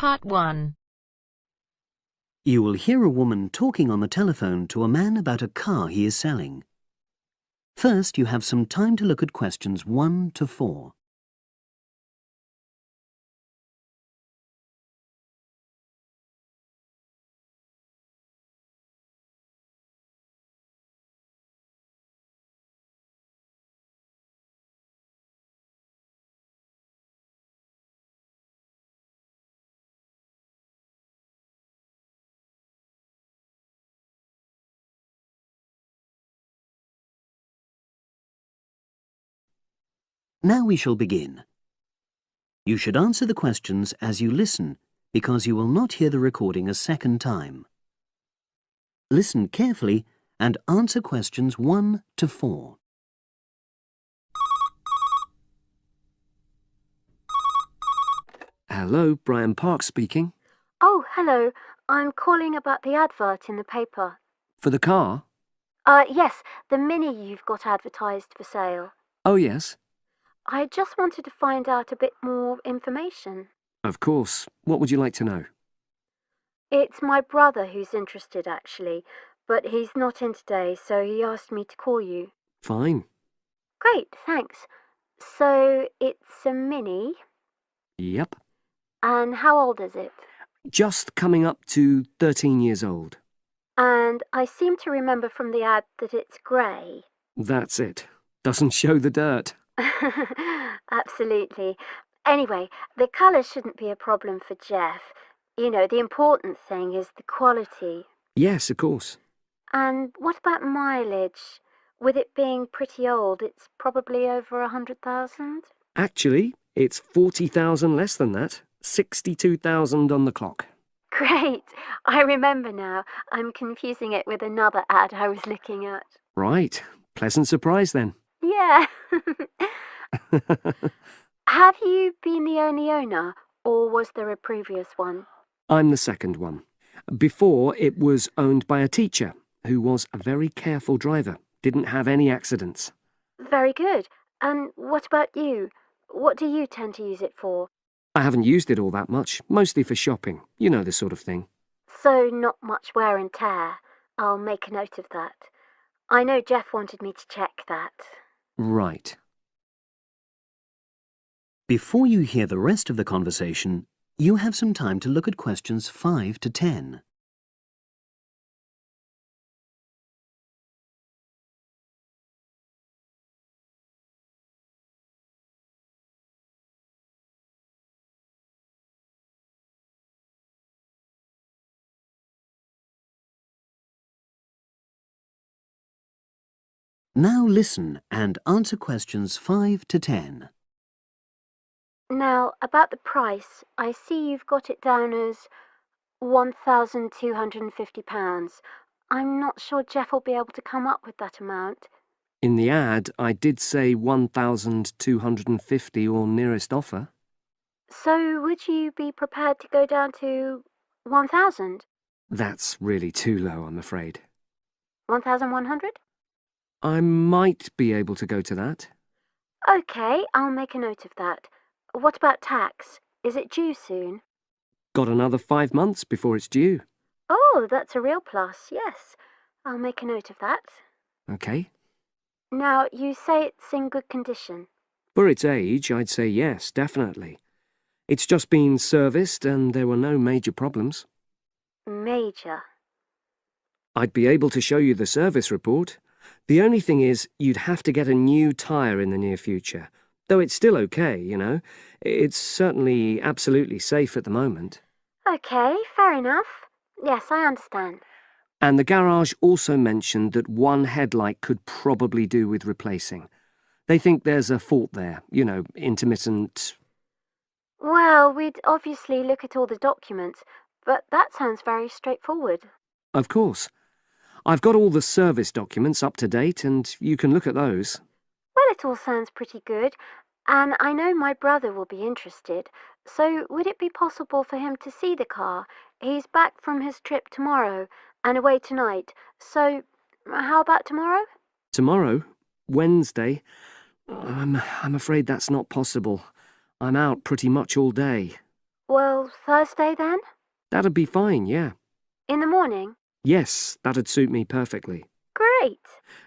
Part 1. You will hear a woman talking on the telephone to a man about a car he is selling. First, you have some time to look at questions 1 to 4. Now we shall begin. You should answer the questions as you listen, because you will not hear the recording a second time. Listen carefully and answer questions 1 to 4. Hello, Brian Park speaking. Oh, hello. I'm calling about the advert in the paper. For the car? Yes, the Mini you've got advertised for sale. Oh, yes. I just wanted to find out a bit more information. Of course. What would you like to know? It's my brother who's interested, actually, but he's not in today, so he asked me to call you. Fine. Great, thanks. So, it's a Mini, Yep. and how old is it? Just coming up to 13 years old. And I seem to remember from the ad that it's grey. That's it. Doesn't show the dirt. Absolutely. Anyway, the colour shouldn't be a problem for Jeff. You know, the important thing is the quality. Yes, of course. And what about mileage? With it being pretty old, it's probably over 100,000? Actually, it's 40,000 less than that. 62,000 on the clock. Great! I remember now. I'm confusing it with another ad I was looking at. Right. Pleasant surprise then. Yeah. Have you been the only owner, or was there a previous one? I'm the second one. Before, it was owned by a teacher who was a very careful driver. Didn't have any accidents. Very good. And what about you? What do you tend to use it for? I haven't used it all that much, mostly for shopping. You know, the sort of thing. So not much wear and tear. I'll make a note of that. I know Jeff wanted me to check that. Right. Before you hear the rest of the conversation, you have some time to look at questions 5 to 10. Now listen and answer questions 5 to 10. Now, about the price, I see you've got it down as £1,250. I'm not sure Jeff will be able to come up with that amount. In the ad, I did say 1,250 or nearest offer. So would you be prepared to go down to 1,000? That's really too low, I'm afraid. 1,100? I might be able to go to that. OK, I'll make a note of that. What about tax? Is it due soon? Got another 5 months before it's due. Oh, that's a real plus, yes. I'll make a note of that. OK. Now, you say it's in good condition. For its age, I'd say yes, definitely. It's just been serviced and there were no major problems. Major. I'd be able to show you the service report. The only thing is, you'd have to get a new tyre in the near future. Though it's still okay, you know. It's certainly absolutely safe at the moment. OK, fair enough. Yes, I understand. And the garage also mentioned that one headlight could probably do with replacing. They think there's a fault there, you know, intermittent. Well, we'd obviously look at all the documents, but that sounds very straightforward. Of course. I've got all the service documents up to date and you can look at those. Well, it all sounds pretty good, and I know my brother will be interested, so would it be possible for him to see the car? He's back from his trip tomorrow and away tonight, so how about tomorrow? Tomorrow? Wednesday? I'm afraid that's not possible. I'm out pretty much all day. Well, Thursday then? That'd be fine, yeah. In the morning? Yes, that'd suit me perfectly. Great.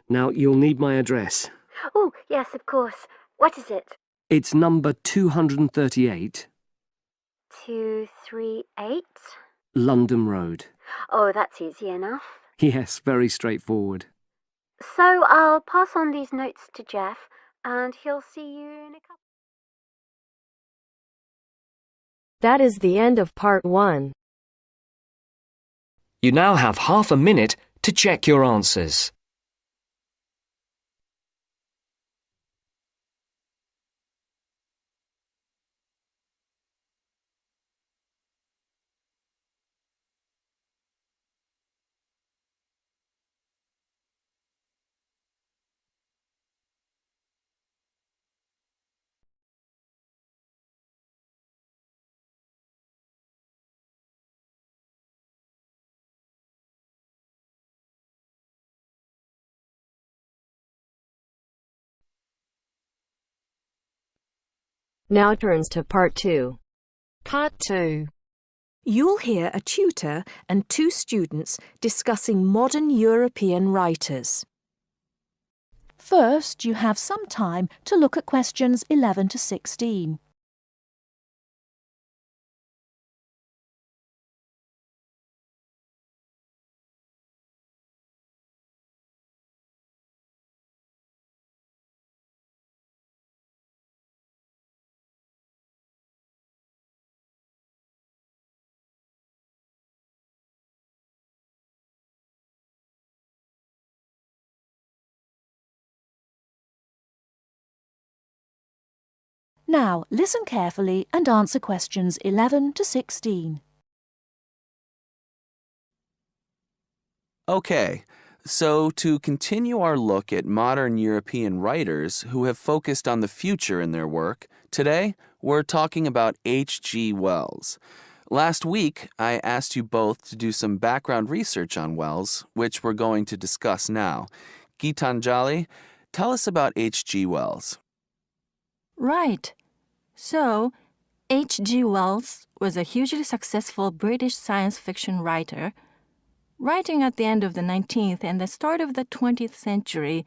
Now, you'll need my address. Oh, yes, of course. What is it? It's number 238, 238? London Road. Oh, that's easy enough. Yes, very straightforward. So I'll pass on these notes to Jeff, and he'll see you in a couple. That is the end of part 1. You now have half a minute to check your answers. Now turns to part 2. Part 2. You'll hear a tutor and 2 students discussing modern European writers. First, you have some time to look at questions 11 to 16. Now, listen carefully and answer questions 11 to 16. Okay, so to continue our look at modern European writers who have focused on the future in their work, today we're talking about H.G. Wells. Last week, I asked you both to do some background research on Wells, which we're going to discuss now. Gitanjali, tell us about H.G. Wells. Right. So, H.G. Wells was a hugely successful British science fiction writer, writing at the end of the 19th and the start of the 20th century,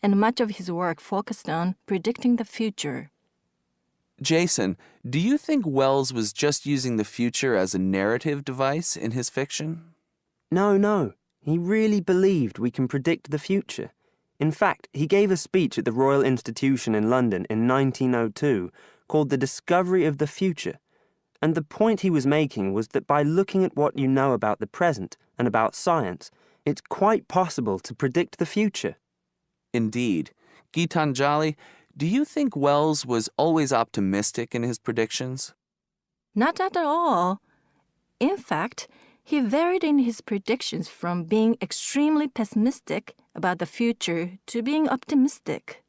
and much of his work focused on predicting the future. Jason, do you think Wells was just using the future as a narrative device in his fiction? No. He really believed we can predict the future. In fact, he gave a speech at the Royal Institution in London in 1902 called The Discovery of the Future. And the point he was making was that by looking at what you know about the present and about science, it's quite possible to predict the future. Indeed. Gitanjali, do you think Wells was always optimistic in his predictions? Not at all. In fact, he varied in his predictions from being extremely pessimistic about the future to being optimistic.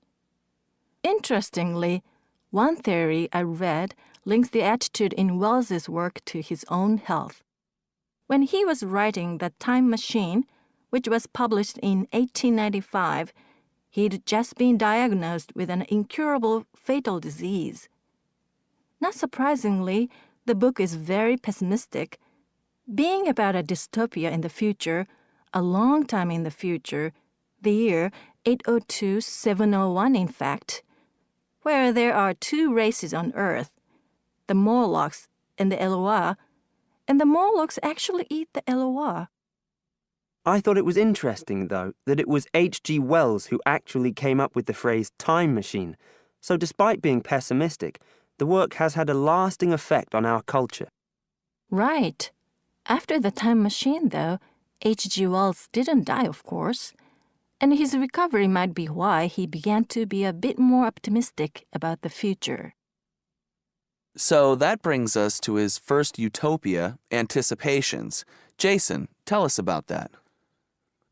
Interestingly, one theory I read links the attitude in Wells's work to his own health. When he was writing The Time Machine, which was published in 1895, he'd just been diagnosed with an incurable fatal disease. Not surprisingly, the book is very pessimistic, being about a dystopia in the future, a long time in the future, the year 802-701 in fact, where there are 2 races on Earth, the Morlocks and the Eloi, and the Morlocks actually eat the Eloi. I thought it was interesting, though, that it was H.G. Wells who actually came up with the phrase time machine. So despite being pessimistic, the work has had a lasting effect on our culture. Right. After The Time Machine, though, H.G. Wells didn't die, of course, and his recovery might be why he began to be a bit more optimistic about the future. So that brings us to his first utopia, Anticipations. Jason, tell us about that.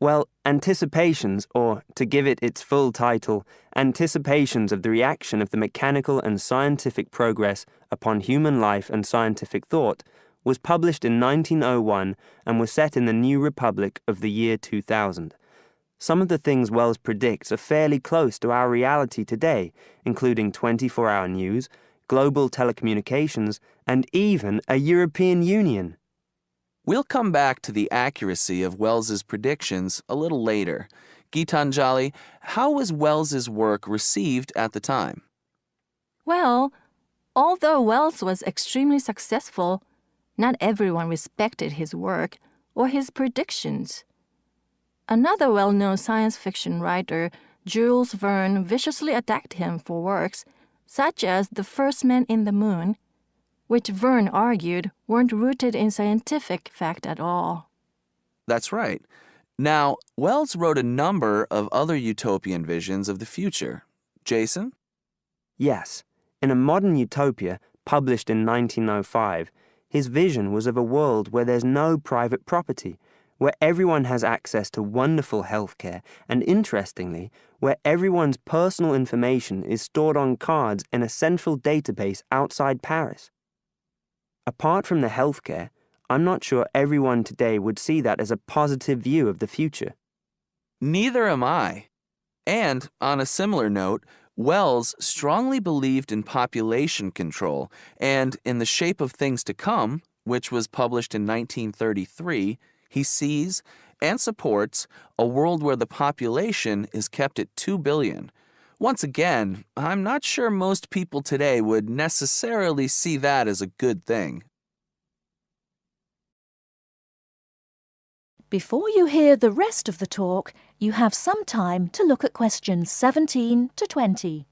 Well, Anticipations, or to give it its full title, Anticipations of the Reaction of the Mechanical and Scientific Progress upon Human Life and Scientific Thought, was published in 1901 and was set in the New Republic of the year 2000. Some of the things Wells predicts are fairly close to our reality today, including 24-hour news, global telecommunications, and even a European Union. We'll come back to the accuracy of Wells's predictions a little later. Gitanjali, how was Wells's work received at the time? Well, although Wells was extremely successful, not everyone respected his work or his predictions. Another well-known science fiction writer, Jules Verne, viciously attacked him for works such as The First Man in the Moon, which Verne argued weren't rooted in scientific fact at all. That's right. Now, Wells wrote a number of other utopian visions of the future. Jason? Yes, in A Modern Utopia, published in 1905, his vision was of a world where there's no private property, where everyone has access to wonderful healthcare, and interestingly, where everyone's personal information is stored on cards in a central database outside Paris. Apart from the healthcare, I'm not sure everyone today would see that as a positive view of the future. Neither am I. And, on a similar note, Wells strongly believed in population control and in The Shape of Things to Come, which was published in 1933, he sees and supports a world where the population is kept at 2 billion. Once again, I'm not sure most people today would necessarily see that as a good thing. Before you hear the rest of the talk, you have some time to look at questions 17 to 20.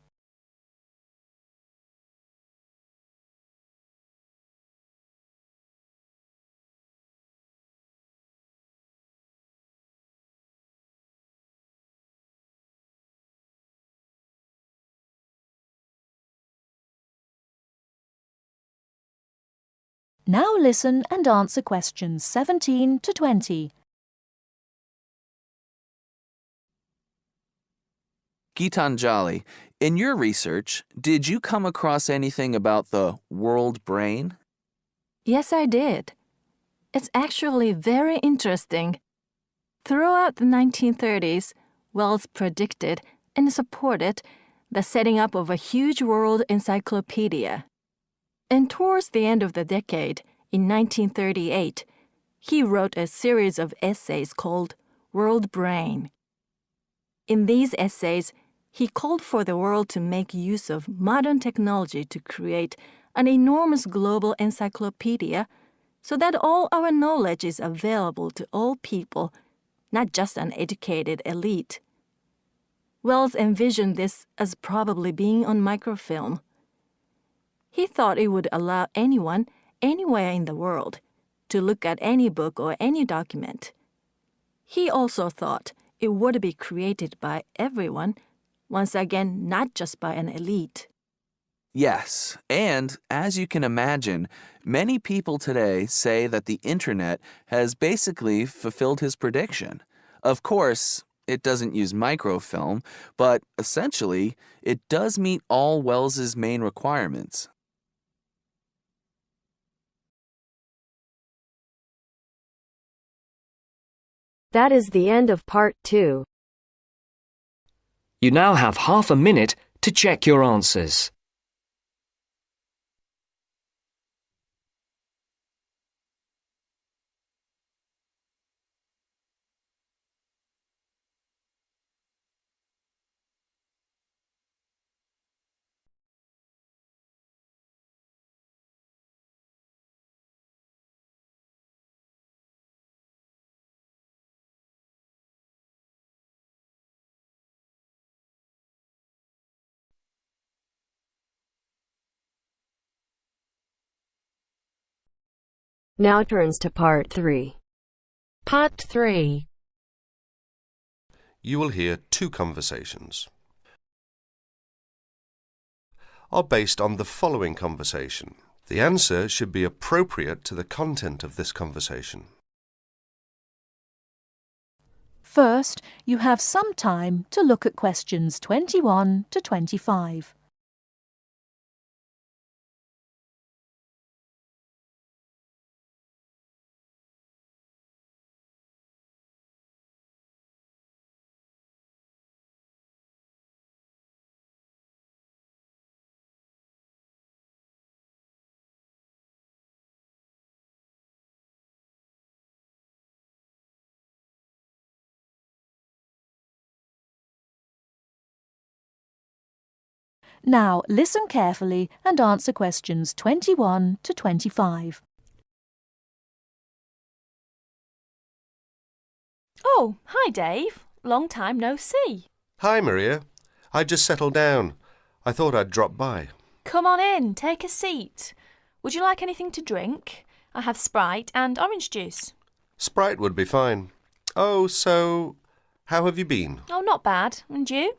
Now listen and answer questions 17 to 20. Gitanjali, in your research, did you come across anything about the world brain? Yes, I did. It's actually very interesting. Throughout the 1930s, Wells predicted and supported the setting up of a huge world encyclopedia. And towards the end of the decade, in 1938, he wrote a series of essays called World Brain. In these essays, he called for the world to make use of modern technology to create an enormous global encyclopedia so that all our knowledge is available to all people, not just an educated elite. Wells envisioned this as probably being on microfilm. He thought it would allow anyone, anywhere in the world, to look at any book or any document. He also thought it would be created by everyone, once again, not just by an elite. Yes, and as you can imagine, many people today say that the internet has basically fulfilled his prediction. Of course, it doesn't use microfilm, but essentially, it does meet all Wells's main requirements. That is the end of part 2. You now have half a minute to check your answers. Now turns to part 3. Part 3. You will hear two conversations. Are based on the following conversation. The answer should be appropriate to the content of this conversation. First, you have some time to look at questions 21 to 25. Now listen carefully and answer questions 21 to 25. Oh, hi Dave. Long time no see. Hi, Maria. I just settled down. I thought I'd drop by. Come on in, take a seat. Would you like anything to drink? I have Sprite and orange juice. Sprite would be fine. Oh, so how have you been? Oh, not bad. And you?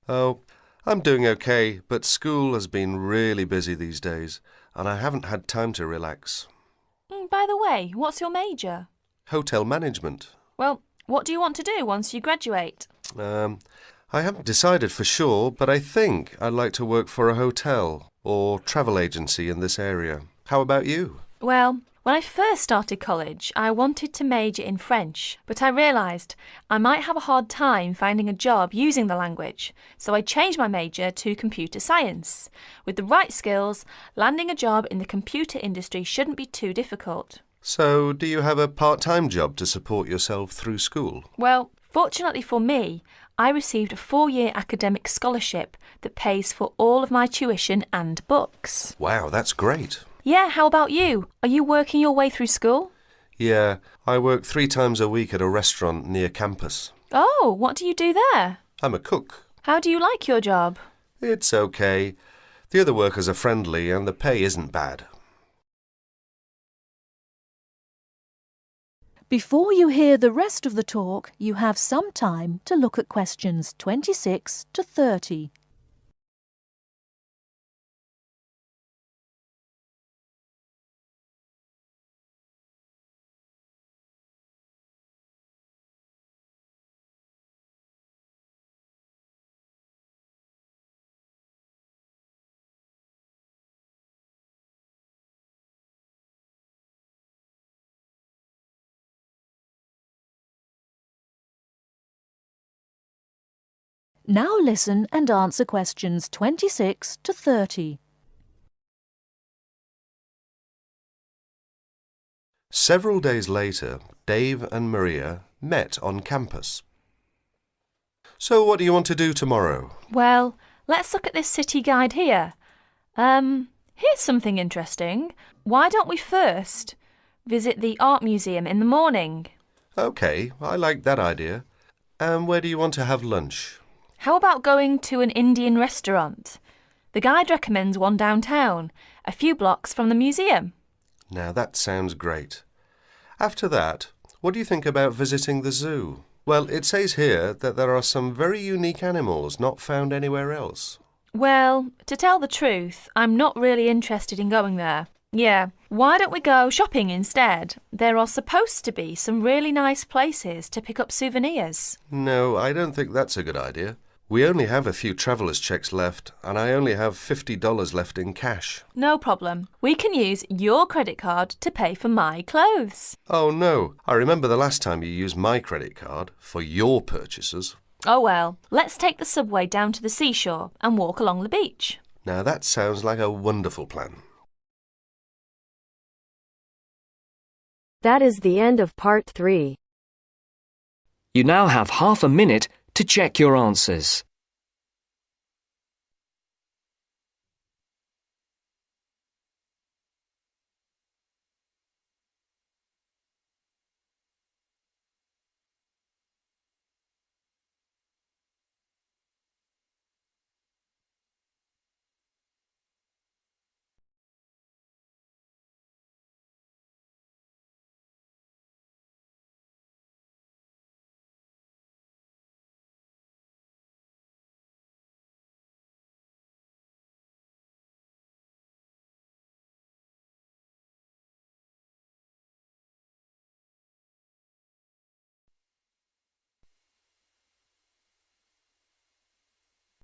Oh, I'm doing okay, but school has been really busy these days, and I haven't had time to relax. By the way, what's your major? Hotel management. Well, what do you want to do once you graduate? I haven't decided for sure, but I think I'd like to work for a hotel or travel agency in this area. How about you? Well, when I first started college, I wanted to major in French, but I realised I might have a hard time finding a job using the language, so I changed my major to computer science. With the right skills, landing a job in the computer industry shouldn't be too difficult. So, do you have a part-time job to support yourself through school? Well, fortunately for me, I received a 4-year academic scholarship that pays for all of my tuition and books. Wow, that's great. Yeah, how about you? Are you working your way through school? Yeah, I work 3 times a week at a restaurant near campus. Oh, what do you do there? I'm a cook. How do you like your job? It's okay. The other workers are friendly and the pay isn't bad. Before you hear the rest of the talk, you have some time to look at questions 26 to 30. Now listen and answer questions 26 to 30. Several days later, Dave and Maria met on campus. So what do you want to do tomorrow? Well, let's look at this city guide here. Here's something interesting. Why don't we first visit the art museum in the morning? OK, I like that idea. And where do you want to have lunch? How about going to an Indian restaurant? The guide recommends one downtown, a few blocks from the museum. Now that sounds great. After that, what do you think about visiting the zoo? Well, it says here that there are some very unique animals not found anywhere else. Well, to tell the truth, I'm not really interested in going there. Yeah, why don't we go shopping instead? There are supposed to be some really nice places to pick up souvenirs. No, I don't think that's a good idea. We only have a few traveller's checks left, and I only have $50 left in cash. No problem. We can use your credit card to pay for my clothes. Oh no, I remember the last time you used my credit card for your purchases. Oh well, let's take the subway down to the seashore and walk along the beach. Now that sounds like a wonderful plan. That is the end of part 3. You now have half a minute to check your answers.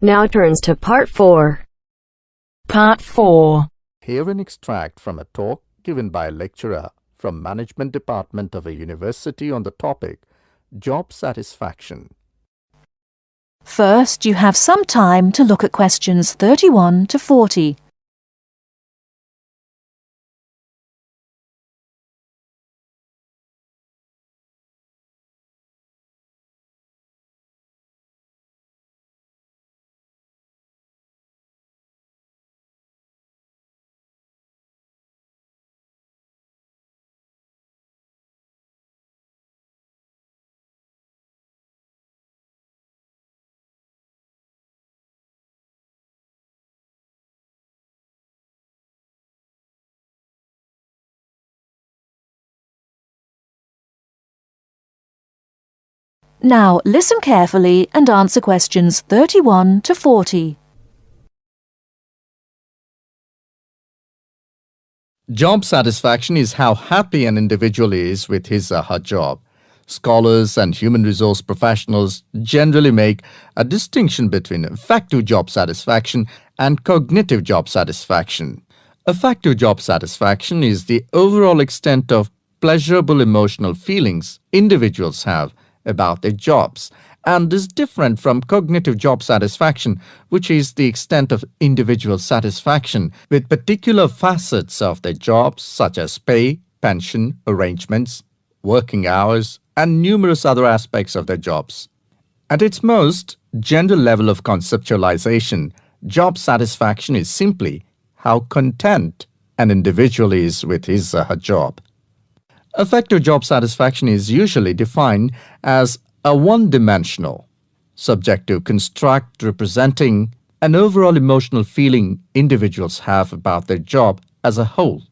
Now turns to part 4. Part 4. Hear an extract from a talk given by a lecturer from Management Department of a university on the topic Job Satisfaction. First, you have some time to look at questions 31 to 40. Now listen carefully and answer questions 31 to 40. Job satisfaction is how happy an individual is with his or her job. Scholars and human resource professionals generally make a distinction between affective job satisfaction and cognitive job satisfaction. Affective job satisfaction is the overall extent of pleasurable emotional feelings individuals have about their jobs and is different from cognitive job satisfaction, which is the extent of individual satisfaction with particular facets of their jobs such as pay, pension, arrangements, working hours, and numerous other aspects of their jobs. At its most general level of conceptualization, job satisfaction is simply how content an individual is with his or her job. Affective job satisfaction is usually defined as a one-dimensional, subjective construct representing an overall emotional feeling individuals have about their job as a whole.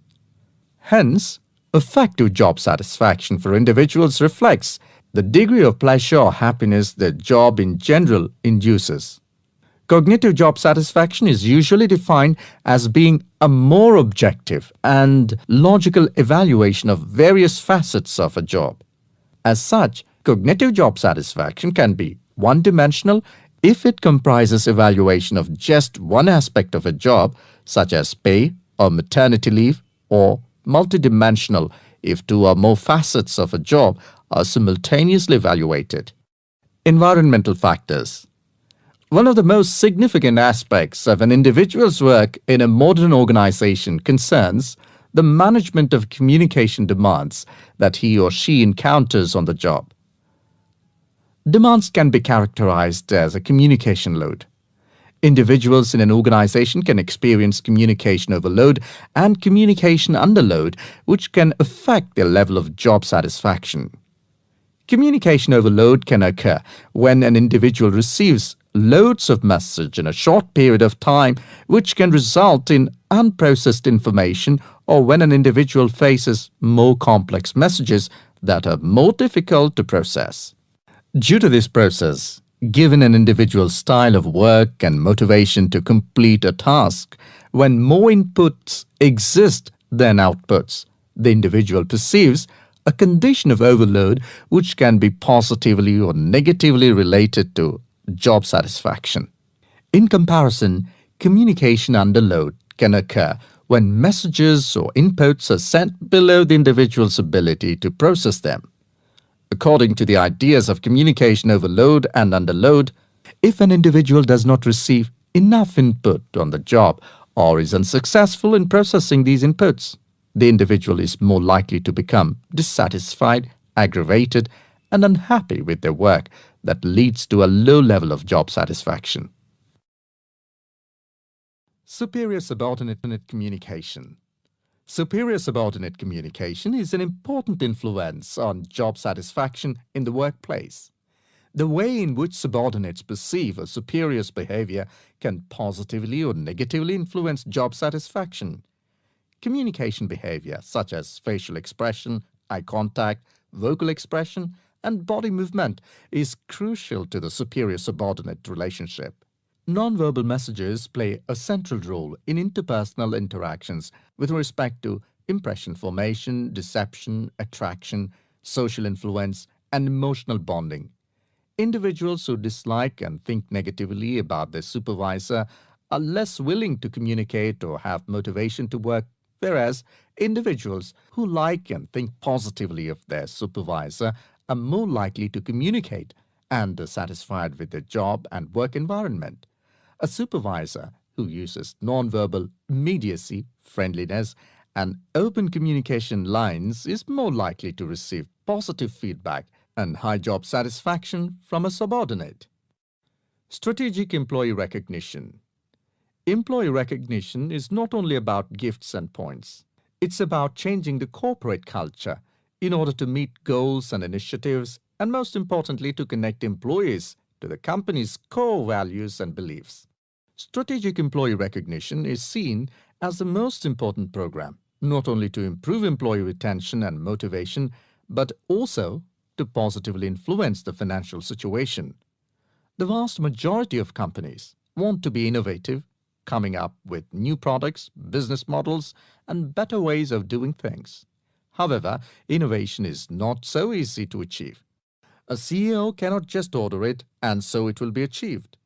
Hence, affective job satisfaction for individuals reflects the degree of pleasure or happiness their job in general induces. Cognitive job satisfaction is usually defined as being a more objective and logical evaluation of various facets of a job. As such, cognitive job satisfaction can be one-dimensional if it comprises evaluation of just one aspect of a job, such as pay or maternity leave, or multidimensional if two or more facets of a job are simultaneously evaluated. Environmental factors. One of the most significant aspects of an individual's work in a modern organization concerns the management of communication demands that he or she encounters on the job. Demands can be characterized as a communication load. Individuals in an organization can experience communication overload and communication underload, which can affect their level of job satisfaction. Communication overload can occur when an individual receives loads of message in a short period of time, which can result in unprocessed information, or when an individual faces more complex messages that are more difficult to process. Due to this process, given an individual's style of work and motivation to complete a task, when more inputs exist than outputs, the individual perceives a condition of overload which can be positively or negatively related to job satisfaction. In comparison, communication underload can occur when messages or inputs are sent below the individual's ability to process them. According to the ideas of communication overload and underload, if an individual does not receive enough input on the job or is unsuccessful in processing these inputs, the individual is more likely to become dissatisfied, aggravated, and unhappy with their work that leads to a low level of job satisfaction. Superior subordinate communication. Superior subordinate communication is an important influence on job satisfaction in the workplace. The way in which subordinates perceive a superior's behavior can positively or negatively influence job satisfaction. Communication behavior such as facial expression, eye contact, vocal expression, and body movement is crucial to the superior-subordinate relationship. Nonverbal messages play a central role in interpersonal interactions with respect to impression formation, deception, attraction, social influence, and emotional bonding. Individuals who dislike and think negatively about their supervisor are less willing to communicate or have motivation to work, whereas individuals who like and think positively of their supervisor are more likely to communicate and are satisfied with their job and work environment. A supervisor who uses nonverbal immediacy, friendliness, and open communication lines is more likely to receive positive feedback and high job satisfaction from a subordinate. Strategic employee recognition. Employee recognition is not only about gifts and points. It's about changing the corporate culture in order to meet goals and initiatives, and most importantly, to connect employees to the company's core values and beliefs. Strategic employee recognition is seen as the most important program, not only to improve employee retention and motivation, but also to positively influence the financial situation. The vast majority of companies want to be innovative, coming up with new products, business models, and better ways of doing things. However, innovation is not so easy to achieve. A CEO cannot just order it and so it will be achieved.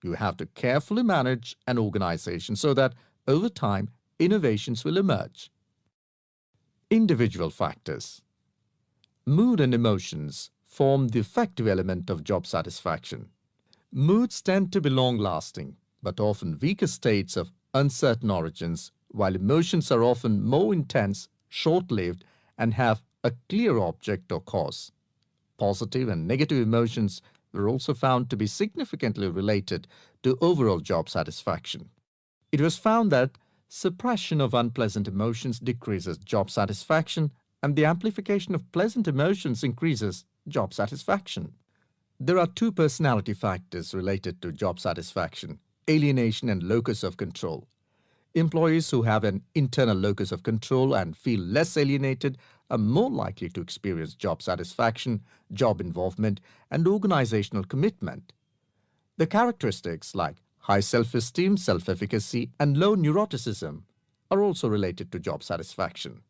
You have to carefully manage an organization so that over time innovations will emerge. Individual factors. Mood and emotions form the effective element of job satisfaction. Moods tend to be long-lasting, but often weaker states of uncertain origins, while emotions are often more intense, short-lived, and have a clear object or cause. Positive and negative emotions were also found to be significantly related to overall job satisfaction. It was found that suppression of unpleasant emotions decreases job satisfaction, and the amplification of pleasant emotions increases job satisfaction. There are two personality factors related to job satisfaction: alienation and locus of control. Employees who have an internal locus of control and feel less alienated are more likely to experience job satisfaction, job involvement, and organizational commitment. The characteristics like high self-esteem, self-efficacy, and low neuroticism are also related to job satisfaction.